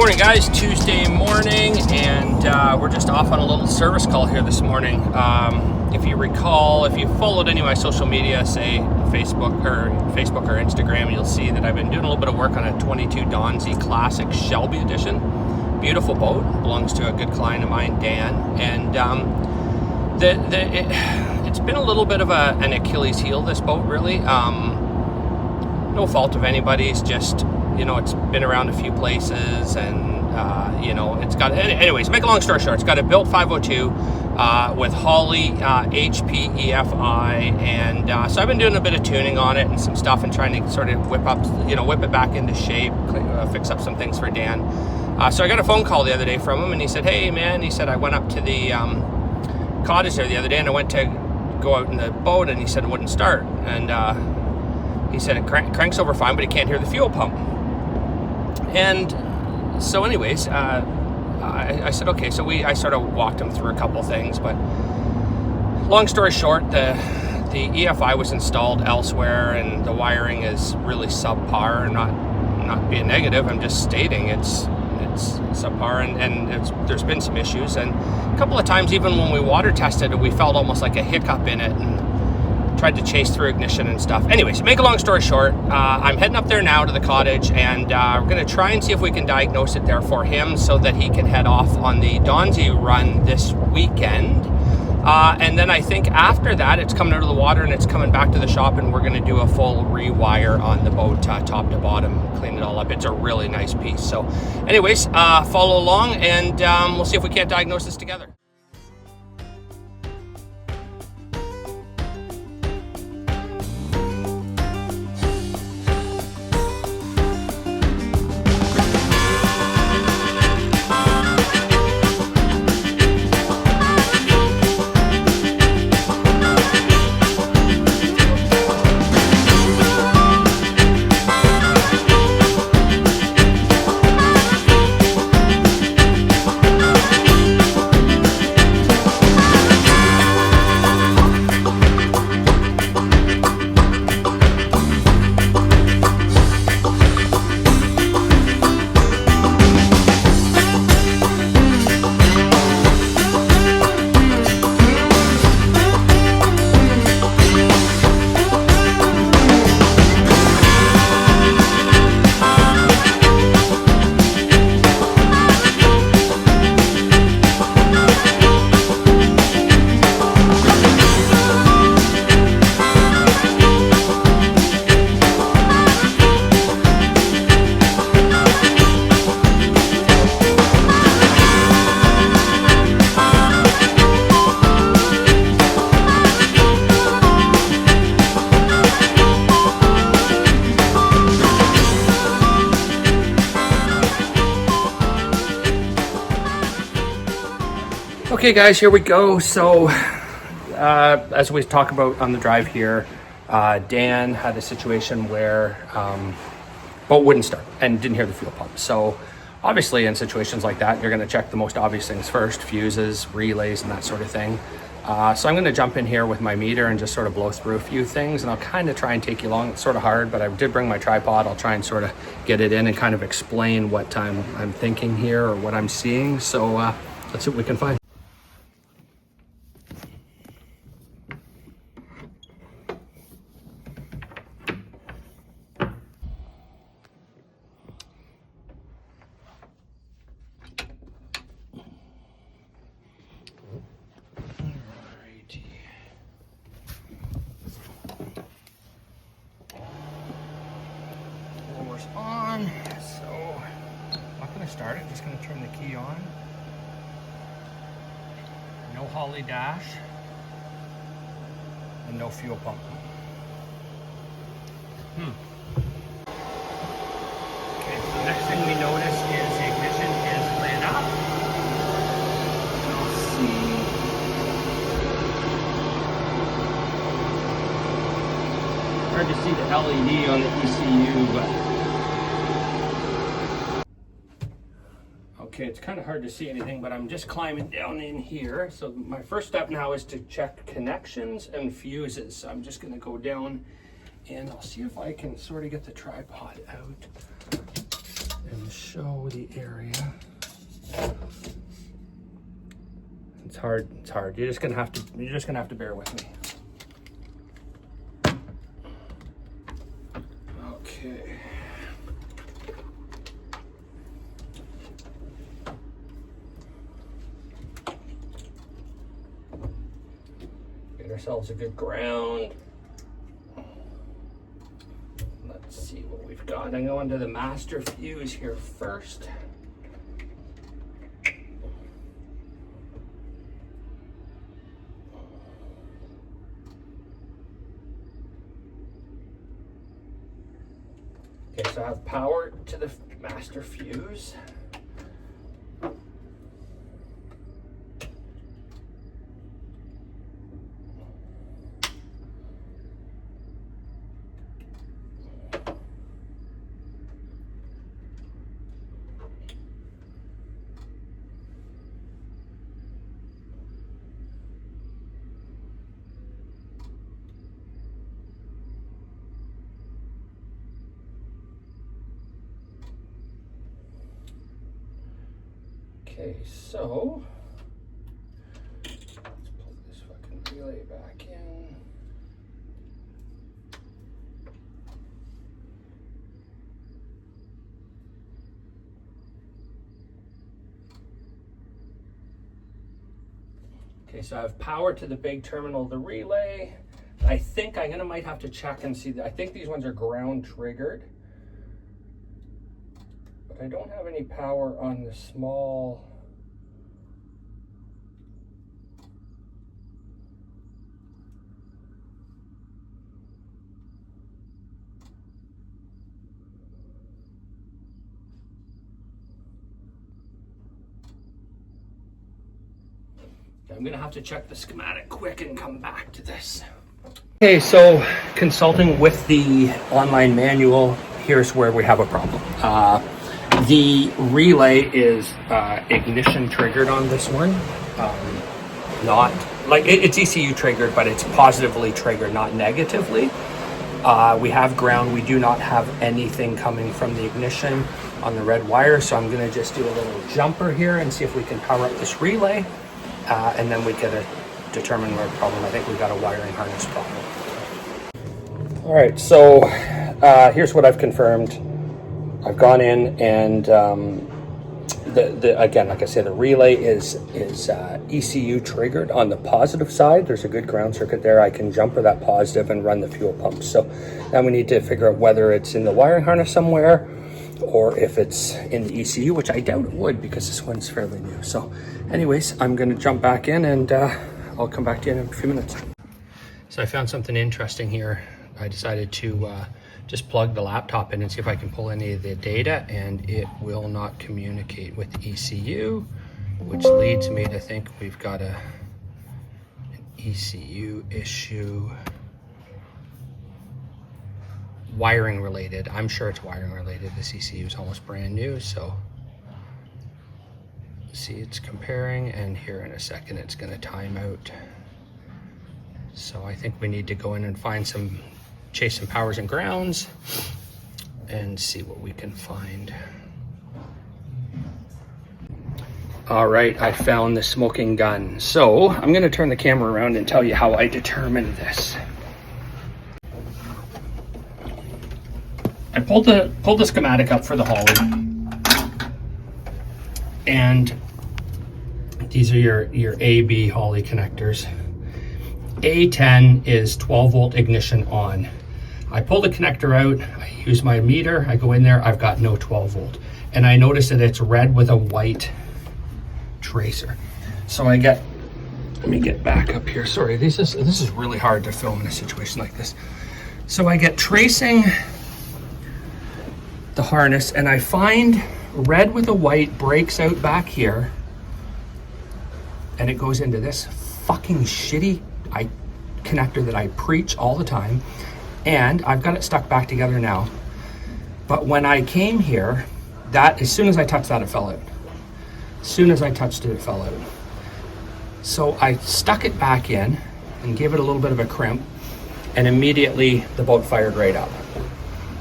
Morning guys, Tuesday morning, and we're just off on a little service call here this morning. If you recall, if you followed any of my social media, say Facebook or Instagram, you'll see that I've been doing a little bit of work on a 22 Donzi Classic Shelby Edition. Beautiful boat, belongs to a good client of mine, Dan, and it's been a little bit of an Achilles heel, this boat, really. No fault of anybody's, just, you know, it's been around a few places, and you know, it's got, anyways, make a long story short, it's got a built 502 with Holley HP EFI, and so I've been doing a bit of tuning on it and some stuff, and trying to sort of whip it back into shape, fix up some things for Dan. So I got a phone call the other day from him, and he said, hey man, he said, I went up to the cottage there the other day, and I went to go out in the boat, and he said it wouldn't start, and he said it cranks over fine, but he can't hear the fuel pump. And so anyways, I said, okay, so I sort of walked him through a couple things, but long story short, the EFI was installed elsewhere, and the wiring is really subpar. Not being negative, I'm just stating it's subpar, and there's been some issues, and a couple of times even when we water tested it, we felt almost like a hiccup in it, and tried to chase through ignition and stuff. Anyways, make a long story short, I'm heading up there now to the cottage, and we're going to try and see if we can diagnose it there for him so that he can head off on the Donzi run this weekend. And then I think after that, it's coming out of the water and it's coming back to the shop, and we're going to do a full rewire on the boat, top to bottom, clean it all up. It's a really nice piece. So anyways, follow along, and we'll see if we can't diagnose this together. Okay guys, here we go. So as we talk about on the drive here, Dan had a situation where boat wouldn't start and didn't hear the fuel pump. So obviously in situations like that, you're going to check the most obvious things first: fuses, relays, and that sort of thing. So I'm going to jump in here with my meter and just sort of blow through a few things, and I'll kind of try and take you along. It's sort of hard, but I did bring my tripod. I'll try and sort of get it in and kind of explain what I'm thinking here, or what I'm seeing. So let's see what we can find. On, so I'm not going to start it, just going to turn the key on. No Holley dash and no fuel pump. Okay, so the next thing we notice is the ignition is lit up. I'll see. Hard to see the LED on the ECU, but okay, it's kind of hard to see anything, but I'm just climbing down in here. So my first step now is to check connections and fuses. So I'm just going to go down and I'll see if I can sort of get the tripod out. and show the area. It's hard. It's hard. You're just gonna have to bear with me. Okay. Get ourselves a good ground. Let's see what we've got. I'm going to the master fuse here first. Okay, so I have power to the master fuse. Okay, so let's pull this fucking relay back in. Okay, so I have power to the big terminal of the relay. I think might have to check and see. I think these ones are ground triggered. I don't have any power on the small. I'm gonna have to check the schematic quick and come back to this. Okay, so consulting with the online manual, here's where we have a problem. The relay is ignition triggered on this one. Not like it's ECU triggered, but it's positively triggered, not negatively. We have ground. We do not have anything coming from the ignition on the red wire. So I'm gonna just do a little jumper here and see if we can power up this relay. And then we gotta determine our problem. I think we've got a wiring harness problem. All right, so here's what I've confirmed. I've gone in and again, like I said, the relay is ECU triggered on the positive side. There's a good ground circuit there. I can jumper that positive and run the fuel pump. So now we need to figure out whether it's in the wiring harness somewhere or if it's in the ECU, which I doubt it would because this one's fairly new. So anyways, I'm gonna jump back in and I'll come back to you in a few minutes. So I found something interesting here. I decided to just plug the laptop in and see if I can pull any of the data, and it will not communicate with ECU, which leads me to think we've got an ECU issue. Wiring related. I'm sure it's wiring related. This ECU is almost brand new, so see, it's comparing, and here in a second it's going to time out. So I think we need to go in and chase some powers and grounds and see what we can find. All right, I found the smoking gun. So I'm going to turn the camera around and tell you how I determined this. I pulled the schematic up for the Holley, and these are your A-B Holley connectors. A10 is 12 volt ignition on. I pull the connector out, I use my meter, I go in there, I've got no 12 volt. And I notice that it's red with a white tracer. So let me get back up here. Sorry, this is really hard to film in a situation like this. So I get tracing the harness, and I find red with a white breaks out back here, and it goes into this fucking shitty connector that I preach all the time, and I've got it stuck back together now. But when I came here, as soon as I touched that, it fell out. As soon as I touched it, it fell out. So I stuck it back in and gave it a little bit of a crimp, and immediately the boat fired right up.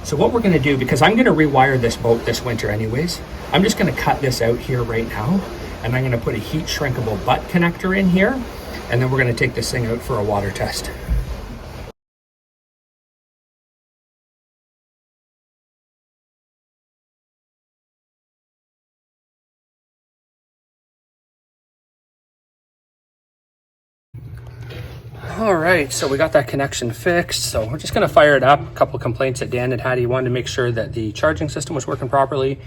So what we're going to do, because I'm going to rewire this boat this winter anyways, I'm just going to cut this out here right now, and I'm going to put a heat shrinkable butt connector in here, and then we're going to take this thing out for a water test. All right, so we got that connection fixed. So we're just gonna fire it up. A couple of complaints that Dan had. He wanted to make sure that the charging system was working properly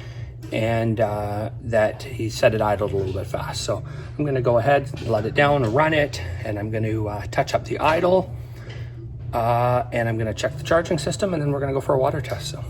and that he set it idled a little bit fast. So I'm gonna go ahead, let it down and run it, and I'm gonna touch up the idle, and I'm gonna check the charging system, and then we're gonna go for a water test. So.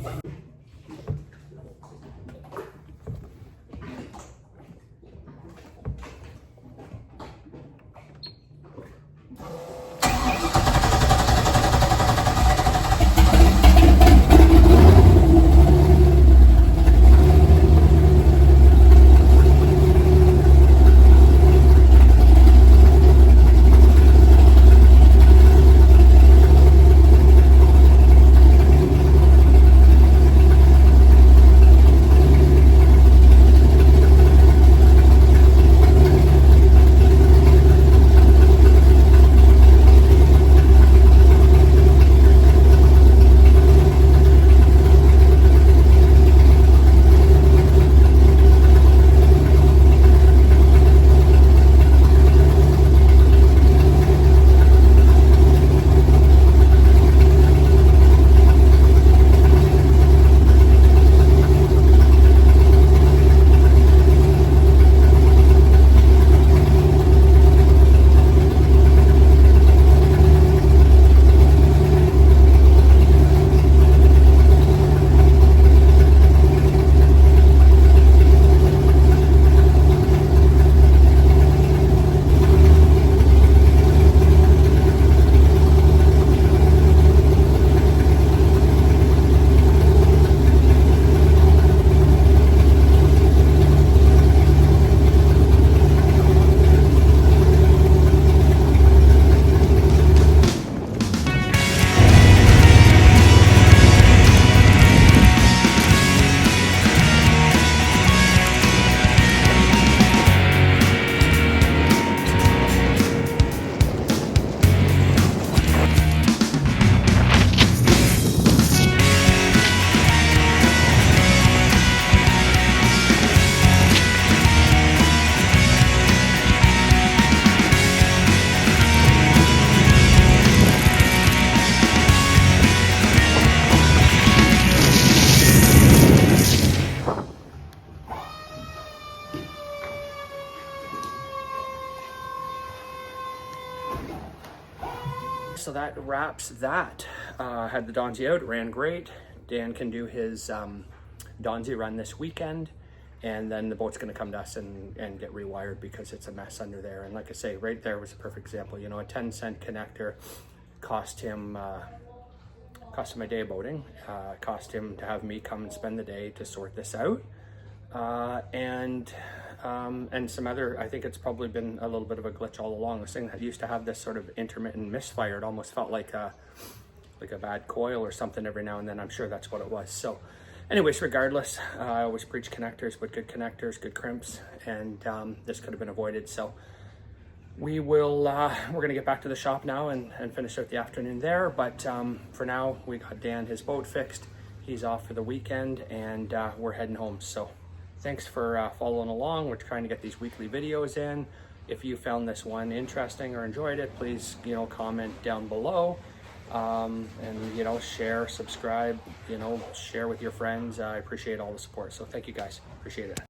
So that wraps that. Had the Donzi out, ran great. Dan can do his Donzi run this weekend, and then the boat's going to come to us and get rewired because it's a mess under there. And like I say, right there was a perfect example. You know, a 10-cent connector cost him a day of boating. Cost him to have me come and spend the day to sort this out. And some other, I think it's probably been a little bit of a glitch all along. This thing that used to have this sort of intermittent misfire, it almost felt like a bad coil or something every now and then. I'm sure that's what it was. So anyways, regardless, I always preach connectors, but good connectors, good crimps, and this could have been avoided. So we will, we're gonna get back to the shop now and finish out the afternoon there. But for now, we got Dan his boat fixed. He's off for the weekend, and we're heading home. So thanks for following along. We're trying to get these weekly videos in. If you found this one interesting or enjoyed it, please, you know, comment down below, and, you know, share, subscribe, you know, share with your friends. I appreciate all the support. So thank you guys, appreciate it.